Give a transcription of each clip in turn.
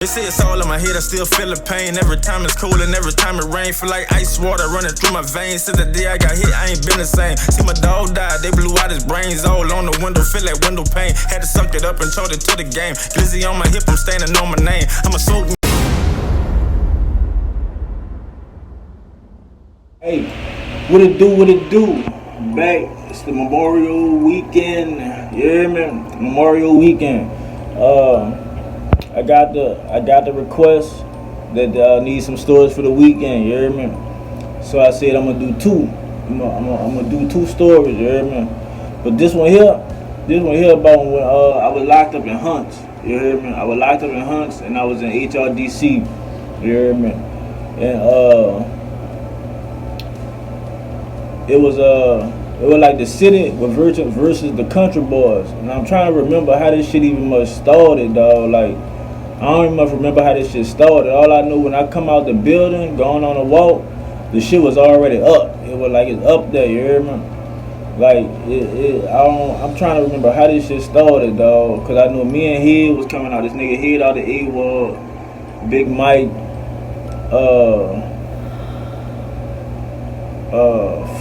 They say it's all in my head, I still feel the pain. Every time it's cold and every time it rain, feel like ice water running through my veins. Since the day I got hit, I ain't been the same. See my dog die, they blew out his brains all on the window, feel like window pane. Had to suck it up and told it to the game. Glizzy on my hip, I'm standing on my name. I'm a soul. Hey, what it do? Back, it's the Memorial Weekend. Yeah, man, Memorial Weekend. I got the request that I need some stories for the weekend. You hear me? So I said I'm gonna do two. I'm gonna do two stories. You hear me? But this one here about when I was locked up in Hunts. You hear me? I was locked up in Hunts and I was in HRDC. You hear me? And it was like the city versus the country boys. And I'm trying to remember how this shit even much started, dog. Like, I don't even much remember how this shit started. All I knew when I come out the building, going on a walk, the shit was already up. It was like it's up there, you hear me? Like, I'm trying to remember how this shit started, dog. Cause I knew me and Head was coming out. This nigga Head out of AWOL, Big Mike,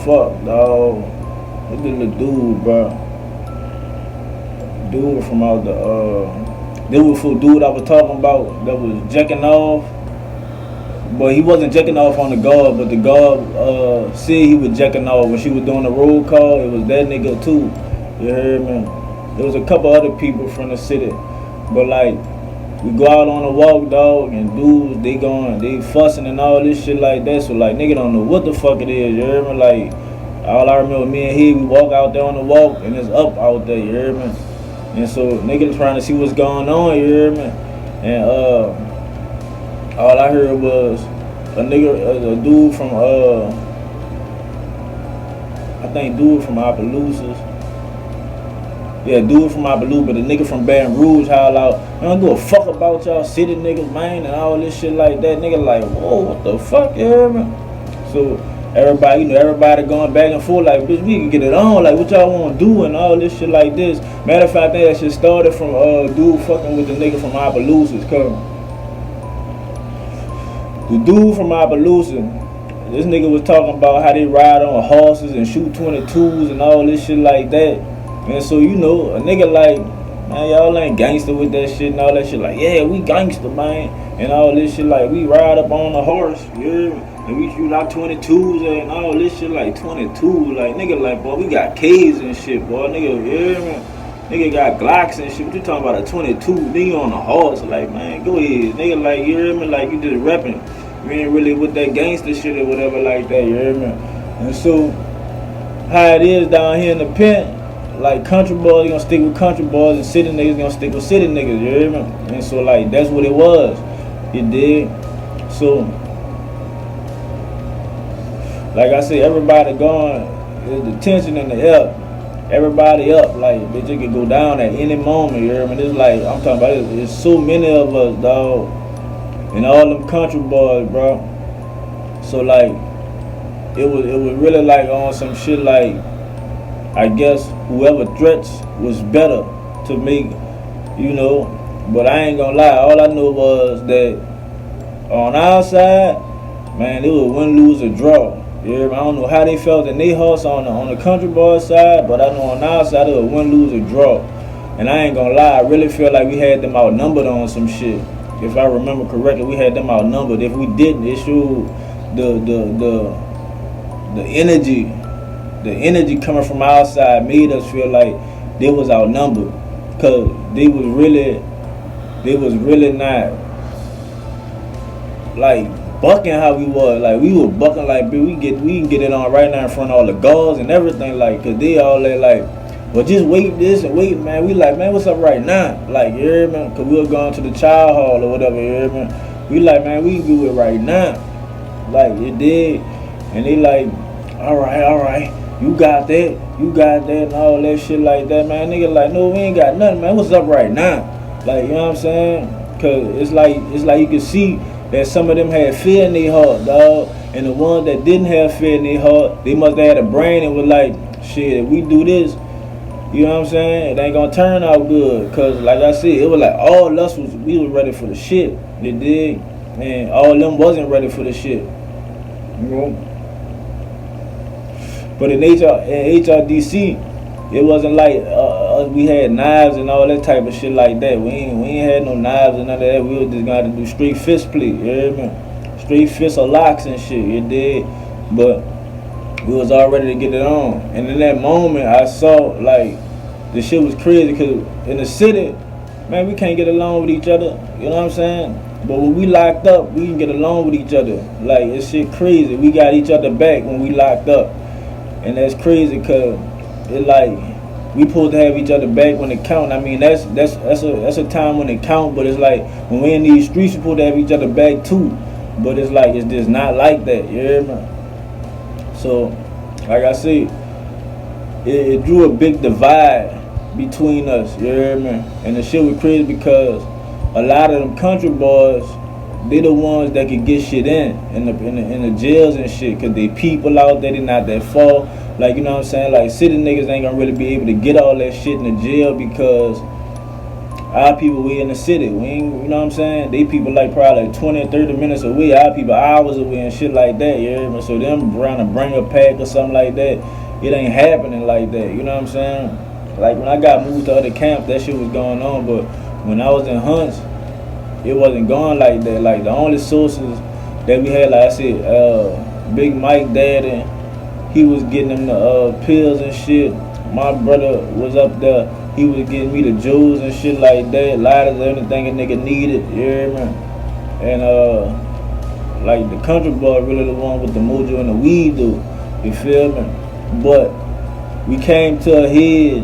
fuck, dog. Look at the dude, bro. Dude from out the, there was a dude I was talking about that was jacking off. But he wasn't jacking off on the guard, but the guard said he was jacking off when she was doing the roll call. It was that nigga too. You heard me? There was a couple other people from the city. But like, we go out on a walk, dog, and dudes, they fussing and all this shit like that. So like, nigga don't know what the fuck it is, you hear me? Like, all I remember, me and he, we walk out there on the walk, and it's up out there, you hear me? And so, niggas trying to see what's going on, you hear me? And all I heard was a dude from, I think dude from Opelousas. Yeah, dude from Opelousas, but the nigga from Baton Rouge howl out, I don't give a fuck about y'all city niggas, man, and all this shit like that. Nigga like, whoa, what the fuck, you hear me? So, everybody going back and forth like, bitch, we can get it on, like, what y'all want to do and all this shit like this. Matter of fact, I think that shit started from dude fucking with the nigga from Opelousas, cause the dude from Opelousas, this nigga was talking about how they ride on horses and shoot 22s and all this shit like that. And so, you know, a nigga like, man, y'all ain't gangster with that shit and all that shit. Like, yeah, we gangster, man, and all this shit. Like, we ride up on a horse, you hear me? And we shoot like 22s and all this shit, like 22. Like, nigga, like, boy, we got K's and shit, boy. Nigga, you hear me? Nigga got Glocks and shit. What you talking about, a 22? Nigga on a horse. Like, man, go ahead. Nigga, like, you hear me? Like, you just repping. You ain't really with that gangster shit or whatever like that, you hear me? And so, how it is down here in the pen, like, country boys gonna stick with country boys and city niggas gonna stick with city niggas, you hear me? And so, like, that's what it was. You dig? So, like I said, everybody going, there's the tension in the air. Everybody up, like, bitch, it could go down at any moment, you hear me? It's like, I'm talking about, there's so many of us, dog, and all them country boys, bro. So, like, it was really, like, on some shit, like, I guess whoever threats was better to make, you know. But I ain't gonna lie, all I knew was that on our side, man, it was win, lose, or draw. Yeah, I don't know how they felt in their hearts on the country boy side, but I know on our side it was win, lose, or draw. And I ain't gonna lie, I really feel like we had them outnumbered on some shit. If I remember correctly, we had them outnumbered. If we didn't, it showed the energy. The energy coming from our side made us feel like they was outnumbered, cause they was really not like bucking how we was. Like, we were bucking like, we can get it on right now in front of all the guards and everything, like, cause they all like, well, just wait this and wait, man. We like, man, what's up right now? Like, you hear me? Cause we were going to the child hall or whatever, you hear me? We like, man, we can do it right now. Like, it did. And they like, all right. You got that, and all that shit like that, man. Nigga like, no, we ain't got nothing, man. What's up right now? Like, you know what I'm saying? Cause it's like you can see that some of them had fear in their heart, dog. And the ones that didn't have fear in their heart, they must have had a brain and was like, shit, if we do this, You know what I'm saying? It ain't gonna turn out good. Cause like I said, it was like all us we was ready for the shit. You dig? And all them wasn't ready for the shit. You know? But in HRDC, it wasn't like we had knives and all that type of shit like that. We ain't had no knives and none of that. We was just gonna do straight fist play. You hear me? Straight fist or locks and shit. You dig? But we was all ready to get it on. And in that moment, I saw like the shit was crazy because in the city, man, we can't get along with each other. You know what I'm saying? But when we locked up, we can get along with each other. Like, it's shit crazy. We got each other back when we locked up. And that's crazy because it like, we supposed to have each other back when it count. I mean, that's a time when it count, but it's like, when we're in these streets, we supposed to have each other back too. But it's like, it's just not like that, you hear me? So, like I said, it drew a big divide between us, you hear me? And the shit was crazy because a lot of them country boys, they the ones that could get shit in the jails and shit, cause they people out there, they not that far. Like, you know what I'm saying? Like, city niggas ain't gonna really be able to get all that shit in the jail because our people, we in the city. We ain't, you know what I'm saying? They people like probably like 20 or 30 minutes away. Our people hours away and shit like that, you hear me? So them trying to bring a pack or something like that, it ain't happening like that, you know what I'm saying? Like, when I got moved to other camps, that shit was going on, but when I was in Hunts, it wasn't going like that. Like, the only sources that we had, like I said, Big Mike Daddy, he was getting them the pills and shit. My brother was up there, he was getting me the jewels and shit like that, lighters, anything a nigga needed, you hear me? And like, the country boy really the one with the mojo and the weed though, you feel me? But we came to a head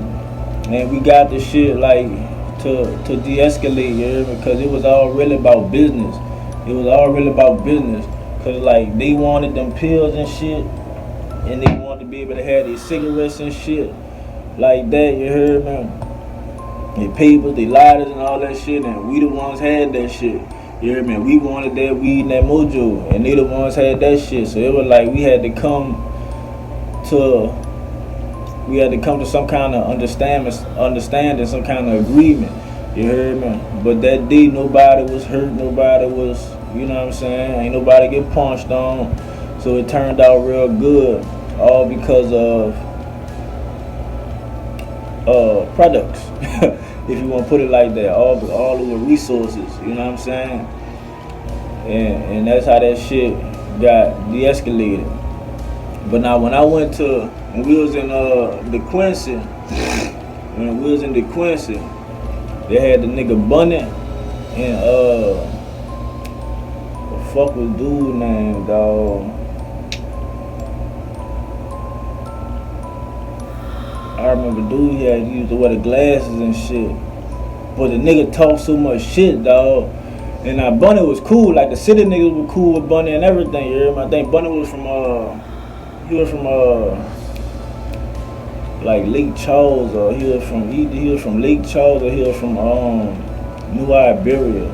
and we got the shit like to de-escalate, you hear me? Because it was all really about business. It was all really about business. Because like, they wanted them pills and shit, and they wanted to be able to have their cigarettes and shit like that, you heard me? Their papers, their lighters and all that shit, and we the ones had that shit. You heard me? We wanted that weed and that mojo, and they the ones had that shit. So it was like we had to come to some kind of understanding, some kind of agreement. You heard me? But that day nobody was hurt, nobody was, you know what I'm saying? Ain't nobody get punched on. So it turned out real good, all because of products, if you want to put it like that, all of the resources, you know what I'm saying? And that's how that shit got de-escalated. But now when we was in DeQuincy, they had the nigga Bunny and what the fuck was dude name, dog? I remember dude he used to wear the glasses and shit. But the nigga talked so much shit, dog. And now Bunny was cool, like the city niggas were cool with Bunny and everything, you hear me? I think Bunny was from like Lake Charles, or he was from Lake Charles, or he was from New Iberia,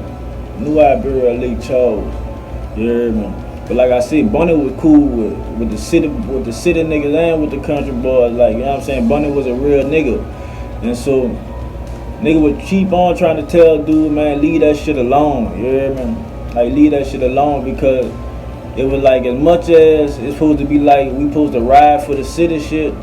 Lake Charles, you hear me? But like I said, Bunny was cool with the city niggas and with the country boys. Like, you know what I'm saying? Bunny was a real nigga. And so nigga would keep on trying to tell dude, man, leave that shit alone. You hear me? Like, leave that shit alone, because it was like, as much as it's supposed to be like we supposed to ride for the city shit,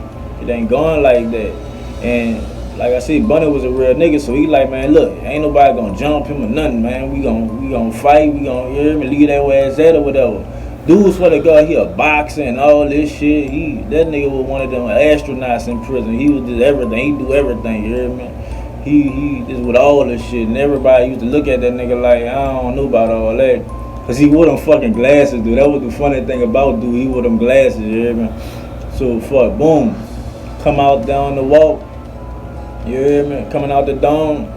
it ain't going like that. And like I said, Bunny was a real nigga, so he like, man, look, ain't nobody gonna jump him or nothing, man. We gonna fight, we gonna, you hear me, leave that way ass at or whatever. Dude swear to God, he a boxer and all this shit. That nigga was one of them astronauts in prison. He was just everything. He do everything, you hear me? He just with all this shit, and everybody used to look at that nigga like, I don't know about all that. Cause he wore them fucking glasses, dude. That was the funny thing about dude, he wore them glasses, you hear me? So fuck, boom. Come out down the walk, you hear me? Coming out the dome,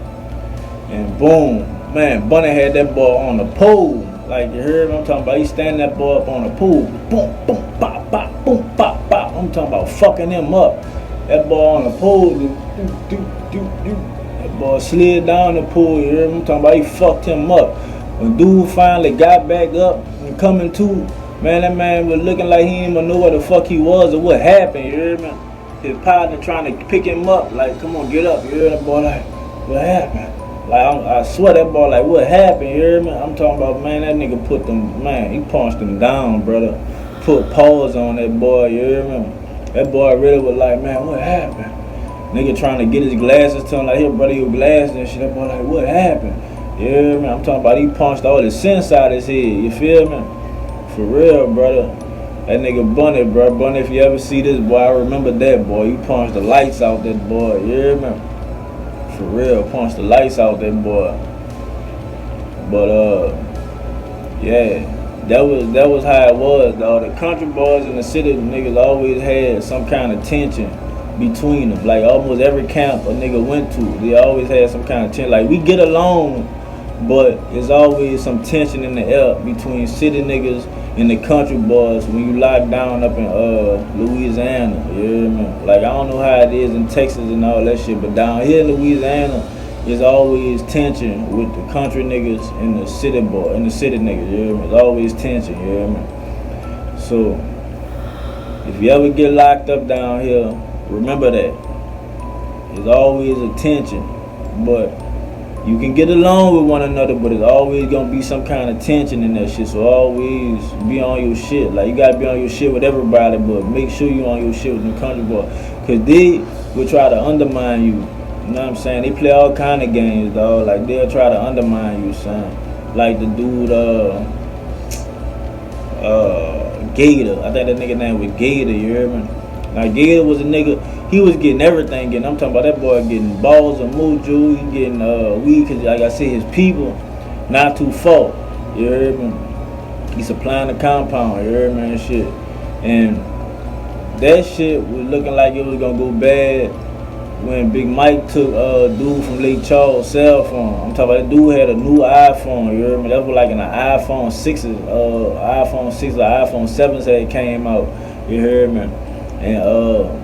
and boom, man, Bunny had that boy on the pole. Like, you heard me? I'm talking about he standing that boy up on the pool. Boom, boom, bop, bop, boom, bop, bop. I'm talking about fucking him up. That boy on the pool, that boy slid down the pool, you heard me? I'm talking about he fucked him up. When dude finally got back up and coming to, man, that man was looking like he didn't even know what the fuck he was or what happened, you heard me? his partner trying to pick him up, like, come on, get up. You hear that boy like, what happened? Like, I swear that boy like, what happened? You hear me? I'm talking about, man, that nigga put them, man, he punched him down, brother. Put paws on that boy, you hear me? That boy really was like, man, what happened? Nigga trying to get his glasses to him, like, here, brother, your glasses and shit. That boy like, what happened? You hear me? I'm talking about he punched all the sense out of his head, you feel me? For real, brother. That nigga Bunny, bro. Bunny, if you ever see this boy, I remember that boy. You punched the lights out that boy, you hear me? For real, punched the lights out that boy. But yeah, that was how it was, dog. The country boys in the city, the niggas always had some kind of tension between them. Like almost every camp a nigga went to, they always had some kind of tension. Like we get along, but there's always some tension in the air between city niggas and the country boys when you lock down up in Louisiana. You hear me? Like I don't know how it is in Texas and all that shit, but down here in Louisiana, there's always tension with the country niggas and the city boy and the city niggas. You hear me? There's always tension. You hear me? So if you ever get locked up down here, remember that there's always a tension, but you can get along with one another, but it's always gonna be some kind of tension in that shit. So always be on your shit. Like you gotta be on your shit with everybody, but make sure you on your shit with the country boy, cause they will try to undermine you. You know what I'm saying? They play all kind of games, dog. Like they'll try to undermine you, son. Like the dude, Gator. I think that nigga name was Gator. You hear me? Like Gator was a nigga. He was getting everything. I'm talking about that boy getting balls of mojo. He getting weed, cause like I said, his people not too far. You hear me? He supplying the compound. You hear me and shit. And that shit was looking like it was gonna go bad when Big Mike took dude from Lake Charles cell phone. I'm talking about that dude had a new iPhone. You hear me? That was like an iPhone 6, iPhone 6 or iPhone 7 that came out. You hear me? And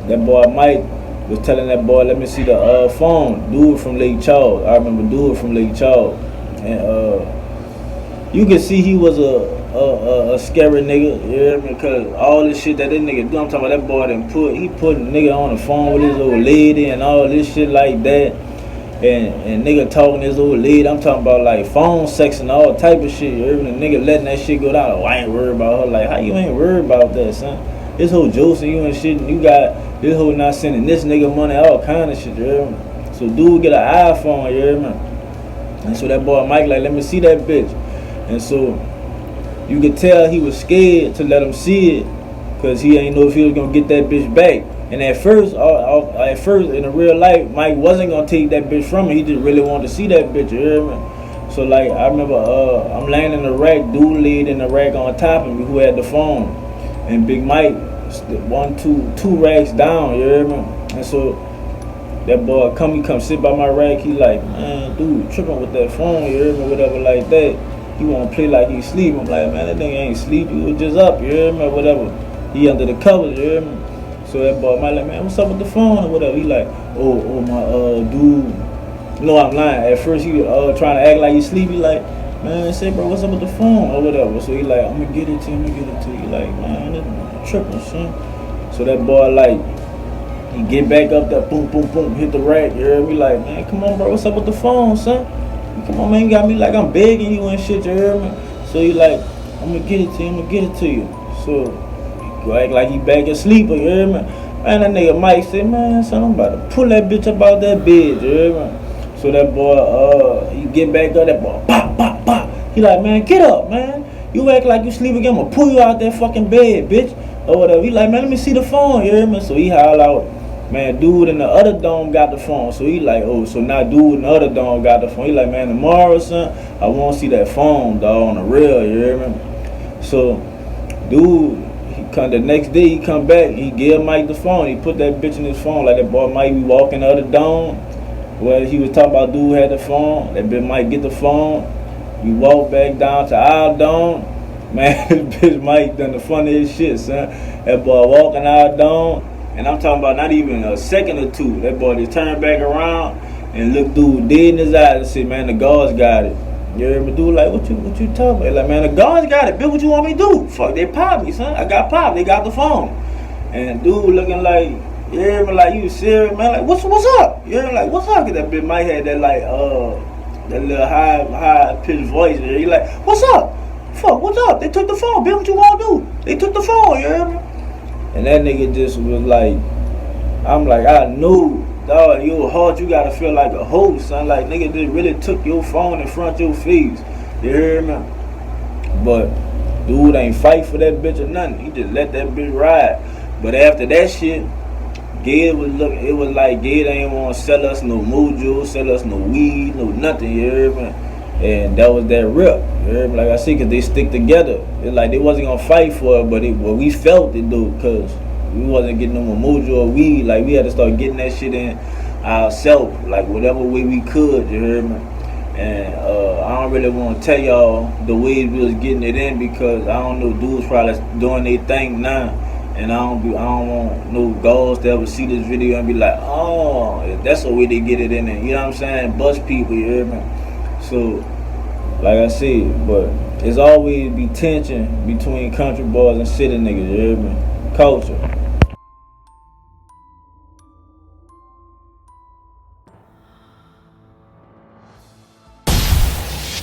that boy Mike was telling that boy, let me see the phone. Dude from Lake Charles. I remember dude from Lake Charles. And you could see he was a scary nigga, you hear me? Because all this shit that nigga do, I'm talking about that boy he put a nigga on the phone with his old lady and all this shit like that. And nigga talking to his old lady, I'm talking about like phone sex and all type of shit, you hear me? The nigga letting that shit go down. Oh, I ain't worried about her. Like, how you ain't worried about that, son? This whole Joseph, you and shit, and you got this whole not sending this nigga money, all kind of shit, you hear me? So dude get an iPhone, you hear me? And so that boy Mike like, let me see that bitch. And so you could tell he was scared to let him see it, cause he ain't know if he was gonna get that bitch back. And at first in the real life, Mike wasn't gonna take that bitch from him. He just really wanted to see that bitch, you hear me? So like I remember I'm laying in the rack, dude laid in the rack on top of me who had the phone. And Big Mike, two racks down, you hear me? And so that boy come sit by my rack. He like, man, dude, tripping with that phone, you hear me? Whatever like that. He wanna play like he sleep. I'm like, man, that nigga ain't sleep. He was just up, you hear me? Whatever. He under the covers, you hear me? So that boy Mike like, man, what's up with the phone or whatever? He like, oh my dude. No, I'm lying. At first he trying to act like he sleep. He like, man, say, bro, what's up with the phone or whatever? So he like, I'm gonna get it to you, He like, man, this tripping, son. So that boy like, he get back up there, boom, boom, boom, hit the rack. You hear me? Like, man, come on, bro, what's up with the phone, son? Come on, man, you got me like I'm begging you and shit, you hear me? So he like, I'm gonna get it to you, So he act like he back asleep, you hear me? Man, that nigga Mike said, man, son, I'm about to pull that bitch up out that bed, you hear me? So that boy, he get back up, that boy, pop, pop, pop. He like, man, get up, man. You act like you sleep again, I'm gonna pull you out that fucking bed, bitch. Or whatever. He like, man, let me see the phone, you hear me? So he holler out, man, dude in the other dome got the phone. So he like, oh, so now dude in the other dome got the phone. He like, man, tomorrow, son, I wanna see that phone, dog, on the real, you hear me? So, dude, the next day he come back, he give Mike the phone. He put that bitch in his phone, like that boy Mike be walking the other dome. Well, he was talking about dude had the phone. That bitch Mike get the phone. We walk back down to our dome. Man, this bitch Mike done the funniest shit, son. That boy walking our dome, and I'm talking about not even a second or two. That boy just turned back around and looked dude dead in his eyes and said, man, the guards got it. You hear me? Dude like, what you talking about? Like, man, the guards got it. Bitch, what you want me to do? Fuck, they popped me, son. I got popped. They got the phone. And dude looking like You hear me? Like, you serious, man? Like, what's up? You hear me? Like, what's up? Cause that bitch might have that like that little high pitched voice. You he like, what's up? Fuck, what's up? They took the phone. Bitch, what you wanna do? They took the phone. You hear me? And that nigga just was like, I'm like, I knew, dog. Your heart, you gotta feel like a host, son. Like, nigga just really took your phone in front of your face. You hear me? But dude ain't fight for that bitch or nothing. He just let that bitch ride. But after that shit, Gabe was looking. It was like Gabe ain't want to sell us no mojo, sell us no weed, no nothing. You hear me? And that was that rip. You hear me? Like I said, cause they stick together. It's like they wasn't gonna fight for it, but we felt it though, cause we wasn't getting no more mojo or weed. Like we had to start getting that shit in ourselves, like whatever way we could. You hear me? And I don't really want to tell y'all the ways we was getting it in, because I don't know, dudes probably doing their thing now, and I don't want no girls to ever see this video and be like, oh, that's the way they get it in there. You know what I'm saying? Bust people, you hear me? So, like I said, but it's always be tension between country boys and city niggas, you hear me? Culture.